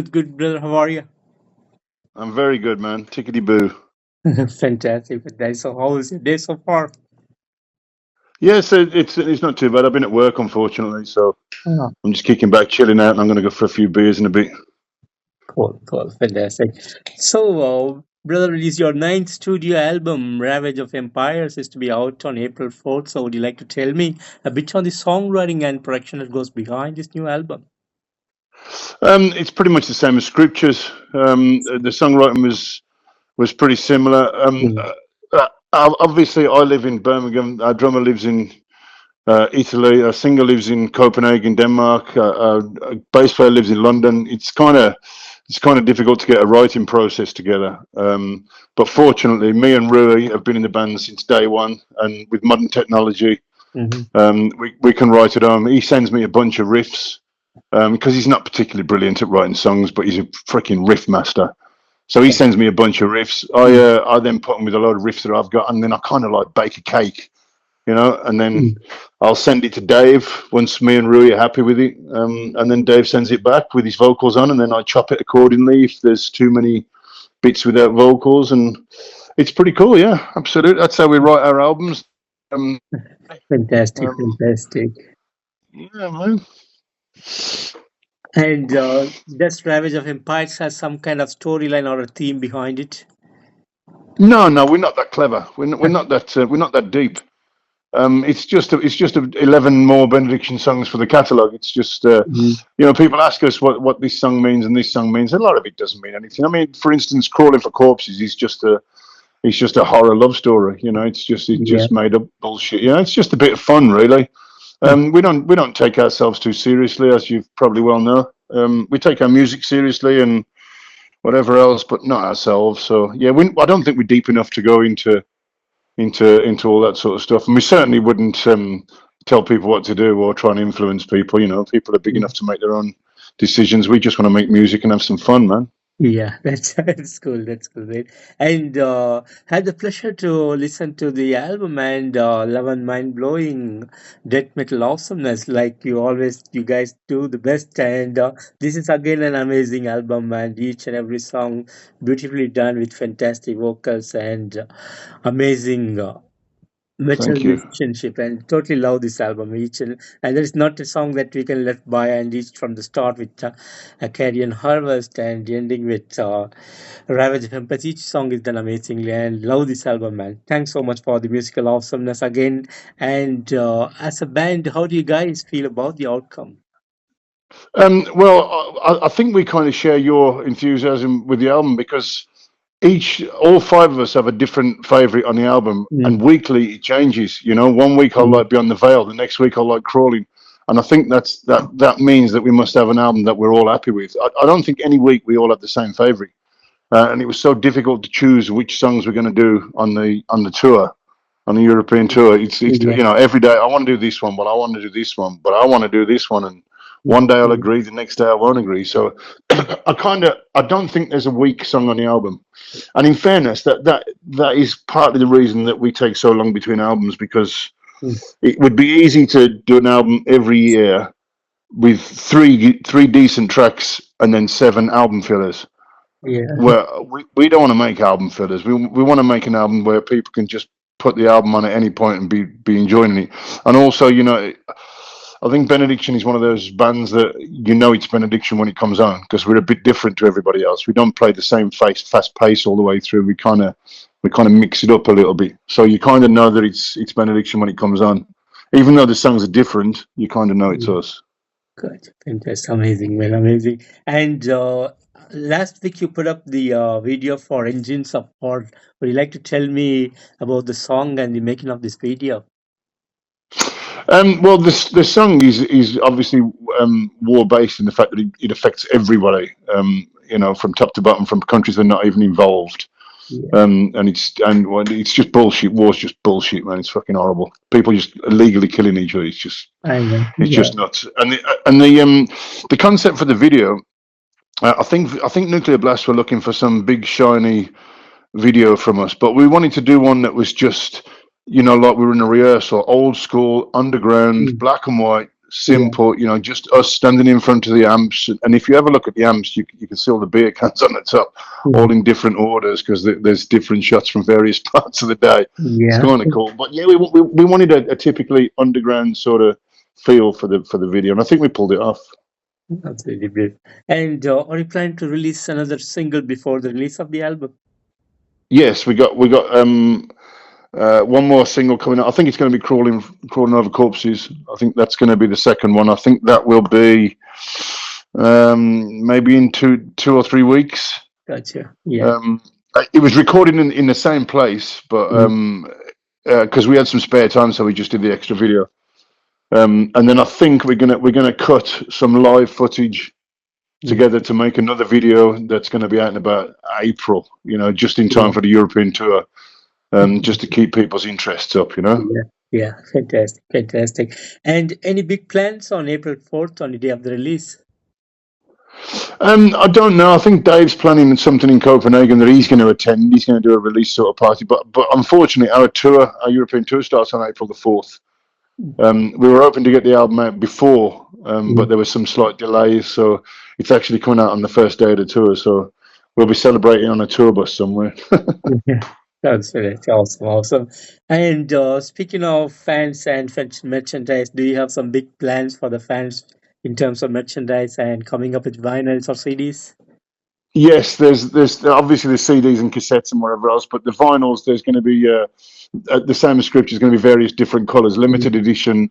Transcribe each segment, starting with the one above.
good, brother. How are you? I'm very good, man. Tickety boo. Fantastic. So, how is your day so far? Yeah, so it's not too bad. I've been at work, unfortunately, so Oh, I'm just kicking back, chilling out, and I'm going to go for a few beers in a bit. cool, fantastic. So, brother, released your ninth studio album, Ravage of Empires, is to be out on April 4th. So, would you like to tell me a bit on the songwriting and production that goes behind this new album? It's pretty much the same as Scriptures. The songwriting was pretty similar. Obviously, I live in Birmingham. Our drummer lives in Italy. Our singer lives in Copenhagen, Denmark. Our bass player lives in London. It's kind of difficult to get a writing process together. But fortunately, me and Rui have been in the band since day one, and with modern technology, we can write at home. He sends me a bunch of riffs because he's not particularly brilliant at writing songs, but he's a freaking riff master. So he sends me a bunch of riffs. I then put them with a load of riffs that I've got, and then I kind of like bake a cake, and then I'll send it to Dave once me and Rui are happy with it. And then Dave sends it back with his vocals on, and then I chop it accordingly if there's too many bits without vocals. And it's pretty cool, yeah, absolutely. That's how we write our albums. Fantastic. Yeah, man. And does Ravage of Empires has some kind of storyline or a theme behind it? No, we're not that clever. We're not that deep. It's just 11 more benediction songs for the catalogue. It's just people ask us what this song means and this song means. A lot of it doesn't mean anything. I mean, for instance, Crawling for Corpses is just a horror love story. It's just made up bullshit. It's just a bit of fun, really. We don't take ourselves too seriously, as you probably well know. We take our music seriously and whatever else, but not ourselves. So yeah, I don't think we're deep enough to go into all that sort of stuff, and we certainly wouldn't tell people what to do or try and influence people. People are big enough to make their own decisions. We just want to make music and have some fun, man. Yeah, that's cool. That's cool, right? And had the pleasure to listen to the album and love and mind blowing death metal awesomeness, like you guys do the best. And this is again an amazing album, and each and every song beautifully done with fantastic vocals and amazing metal musicianship, and totally love this album. And there is not a song that we can let by, and each from the start with Acadian Harvest and ending with Ravage of Empires. Each song is done amazingly, and love this album, man. Thanks so much for the musical awesomeness again. And as a band, how do you guys feel about the outcome? Well, I think we kind of share your enthusiasm with the album because all five of us have a different favorite on the album, and weekly it changes. 1 week I'll like Beyond the Veil, the next week I'll like Crawling, and I think that means that we must have an album that we're all happy with. I don't think any week we all have the same favorite, and it was so difficult to choose which songs we're going to do on the tour, on the European tour. It's every day I want to do this one, but I want to do this one, but I want to do this one, and one day I'll agree, the next day I won't agree. So I don't think there's a weak song on the album. And in fairness, that is partly the reason that we take so long between albums, because it would be easy to do an album every year with three decent tracks and then 7 album fillers. Yeah. Well, we don't want to make album fillers. We want to make an album where people can just put the album on at any point and be enjoying it. And also, I think Benediction is one of those bands that it's Benediction when it comes on, because we're a bit different to everybody else. We don't play the same fast pace all the way through. We kind of mix it up a little bit, so you kind of know that it's Benediction when it comes on. Even though the songs are different, you kind of know it's us. Good, fantastic, amazing, man, amazing. And last week you put up the video for Engines of War. Would you like to tell me about the song and the making of this video? Well, the song is obviously war based in the fact that it affects everybody, from top to bottom, from countries that are not even involved. Yeah. And it's just bullshit. War's just bullshit, man. It's fucking horrible. People just illegally killing each other. It's just just nuts. And the concept for the video, I think Nuclear Blast were looking for some big shiny video from us, but we wanted to do one that was just like we were in a rehearsal, old school, underground, black and white, simple, you know, just us standing in front of the amps. And if you ever look at the amps, you can see all the beer cans on the top, all in different orders, because there's different shots from various parts of the day. It's kind of cool. But yeah, we wanted a typically underground sort of feel for the video, and I think we pulled it off. That's really brave. And are you planning to release another single before the release of the album? Yes, we got one more single coming out. I think it's going to be crawling over corpses. I think that's going to be the second one. I think that will be maybe in two or 3 weeks. Gotcha. Yeah. It was recorded in the same place, but because we had some spare time, so we just did the extra video. And then I think we're gonna cut some live footage together to make another video that's going to be out in about April. You know, just in time for the European tour. Just to keep people's interests up, you know. Yeah, fantastic. And any big plans on April 4th, on the day of the release? I don't know. I think Dave's planning something in Copenhagen that he's going to attend. He's going to do a release sort of party. But unfortunately, our European tour starts on April the 4th. We were hoping to get the album out before, but there were some slight delays. So it's actually coming out on the first day of the tour. So we'll be celebrating on a tour bus somewhere. That's awesome. And speaking of fans and merchandise, do you have some big plans for the fans in terms of merchandise and coming up with vinyls or CDs? Yes, there's obviously the CDs and cassettes and whatever else, but the vinyls, there's going to be the same as Scripture, going to be various different colors, limited edition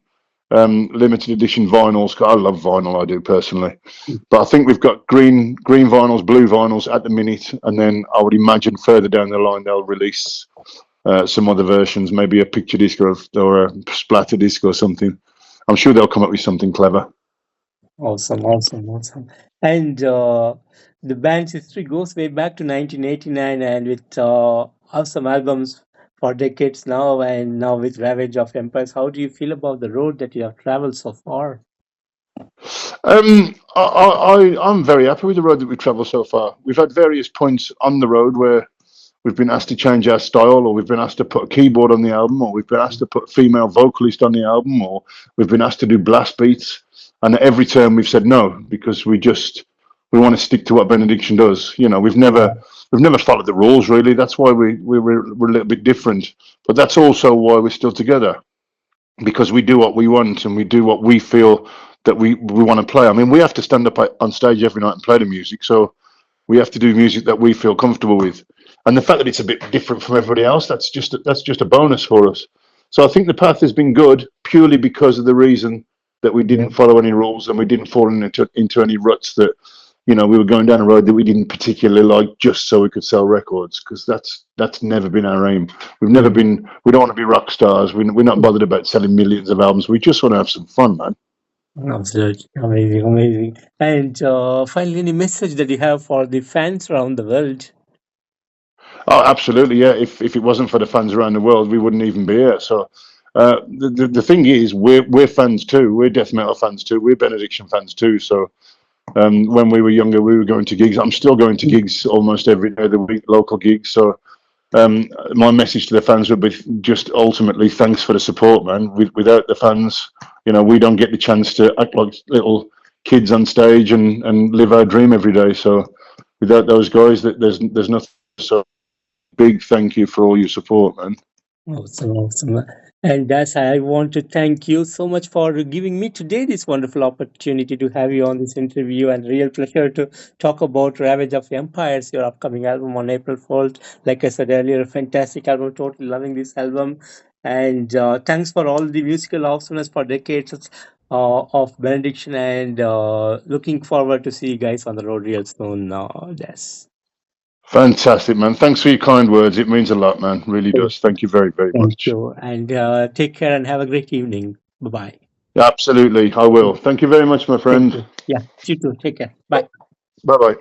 vinyls. I love vinyl, I do personally, but I think we've got green vinyls, blue vinyls at the minute, and then I would imagine further down the line they'll release some other versions, maybe a picture disc or a splatter disc or something. I'm sure they'll come up with something clever. Awesome. And the band's history goes way back to 1989, and with awesome albums for decades now, and now with Ravage of Empires. How do you feel about the road that you have traveled so far? I'm very happy with the road that we've traveled so far. We've had various points on the road where we've been asked to change our style, or we've been asked to put a keyboard on the album, or we've been asked to put a female vocalist on the album, or we've been asked to do blast beats. And at every turn we've said no, because we want to stick to what Benediction does. You know, we've never followed the rules, really. That's why we're a little bit different. But that's also why we're still together, because we do what we want and we do what we feel that we want to play. I mean, we have to stand up on stage every night and play the music, so we have to do music that we feel comfortable with. And the fact that it's a bit different from everybody else, that's just a bonus for us. So I think the path has been good purely because of the reason that we didn't follow any rules and we didn't fall into any ruts that, you know, we were going down a road that we didn't particularly like just so we could sell records, because that's never been our aim. We don't want to be rock stars. We're not bothered about selling millions of albums. We just want to have some fun, man. Absolutely. Amazing. And finally, any message that you have for the fans around the world? Oh, absolutely, yeah. If it wasn't for the fans around the world, we wouldn't even be here. So the thing is, we're fans too. We're death metal fans too. We're Benediction fans too. So when we were younger, we were going to gigs. I'm still going to gigs almost every day of the week, local gigs. So my message to the fans would be just ultimately thanks for the support, man. Without the fans, you know, we don't get the chance to act like little kids on stage and live our dream every day. So without those guys, there's nothing. So big thank you for all your support, man. Awesome. And that's I want to thank you so much for giving me today this wonderful opportunity to have you on this interview, and real pleasure to talk about Ravage of Empires, your upcoming album on April 4th. Like I said earlier, a fantastic album, totally loving this album. And thanks for all the musical awesomeness for decades of Benediction, and looking forward to see you guys on the road real soon. Yes. Fantastic, man. Thanks for your kind words. It means a lot, man. Really does. Thank you very, very much. Thank you. And take care and have a great evening. Bye-bye. Absolutely, I will. Thank you very much, my friend. Yeah, you too. Take care. Bye. Bye-bye.